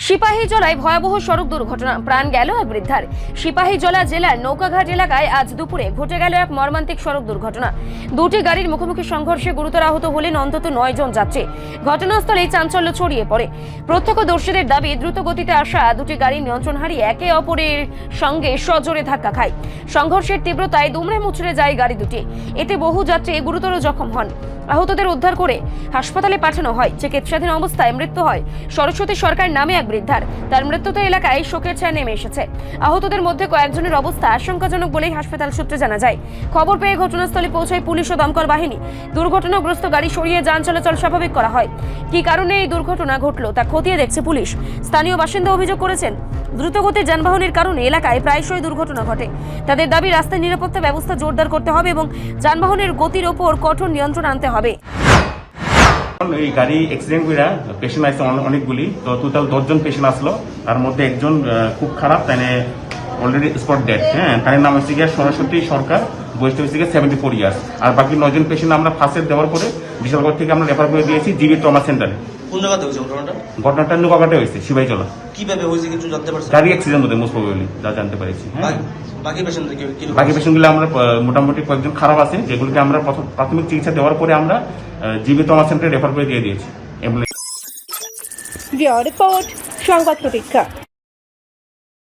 সিপাহীজলায় ভয়াবহ সড়ক দুর্ঘটনা, প্রাণ গেল এক বৃদ্ধার। সিপাহীজলা জেলার নৌকাঘাট এলাকায় আজ দুপুরে ঘটে গেল এক মর্মান্তিক সড়ক দুর্ঘটনা। দুটি গাড়ির মুখোমুখি সংঘর্ষে গুরুতর আহত হলেন অন্তত 9 জন যাত্রী। ঘটনাস্থলে চাঞ্চল্য ছড়িয়ে পড়ে। প্রত্যক্ষদর্শীদের দাবি, দ্রুত গতিতে আসা দুটি গাড়ি নিয়ন্ত্রণ হারিয়ে একে অপরের সঙ্গে সজোরে ধাক্কা খায়। সংঘর্ষের তীব্রতায় দুমড়ে মুচড়ে যায় গাড়ি দুটি। এতে বহু যাত্রী গুরুতর জখম হন। আহতদের উদ্ধার করে হাসপাতালে পাঠানো হয়। চিকিৎসাধীন অবস্থায় মৃত্যু হয় সরস্বতী সরকার নামে এক বৃদ্ধার। তার মৃত্যুতে এলাকায় শোকের ছায়া নেমে এসেছে। আহতদের মধ্যে কয়েকজনের অবস্থা আশঙ্কাজনক বলেই হাসপাতাল সূত্রে জানা যায়। খবর পেয়ে ঘটনাস্থলে পৌঁছায় পুলিশ ও দমকল বাহিনী। দুর্ঘটনাগ্রস্ত গাড়ি সরিয়ে যান চলাচল স্বাভাবিক করা হয়। কী কারণে এই দুর্ঘটনা ঘটলো তা খতিয়ে দেখছে পুলিশ। স্থানীয় বাসিন্দা অভিযোগ করেছেন, দ্রুতগতির যানবাহনের কারণে এলাকায় প্রায়শই দুর্ঘটনা ঘটে। তাদের দাবি, রাস্তায় নিরাপত্তা ব্যবস্থা জোরদার করতে হবে এবং যানবাহনের গতির ওপর কঠোর নিয়ন্ত্রণ আনতে হবে। এই গাড়ি অ্যাক্সিডেন্ট করে পেশেন্ট আসছে অনেকগুলি, তো টোটাল 10 জন পেশেন্ট আসলো। তার মধ্যে একজন খুব খারাপ, তাই অলরেডি স্পট ডেড। তার নাম হচ্ছে গিয়ে সরস্বতী সরকার, বয়সটা হচ্ছে গিয়ে 74 ইয়ার্স। আর বাকি 9 জন পেশেন্ট আমরা ফার্স্ট এড দেওয়ার পরে বিশালগড় থেকে আমরা রেফার করে দিয়েছি জিবি ট্রমা সেন্টারে। কোন জায়গাতে হয়েছে ঘটনাটা? ঘটনাটা নৌকাঘাটে হয়েছে, সিপাহীজলা। কিভাবে হয়েছে কিছু জানতে পারছেন? গাড়ি অ্যাক্সিডেন্ট হতে মোস্ট প্রবাবলি যা জানতে পেরেছি। বাকি বাকি পেশেন্টগুলো আমরা মোটামুটি কয়েকজন খারাপ আছে, যেগুলোকে আমরা প্রাথমিক চিকিৎসা দেওয়ার পরে আমরা জিবি ট্রমা সেন্টারে রেফার করে দিয়ে দিয়েছি। রিপোর্ট সংবাদ প্রতীক্ষা।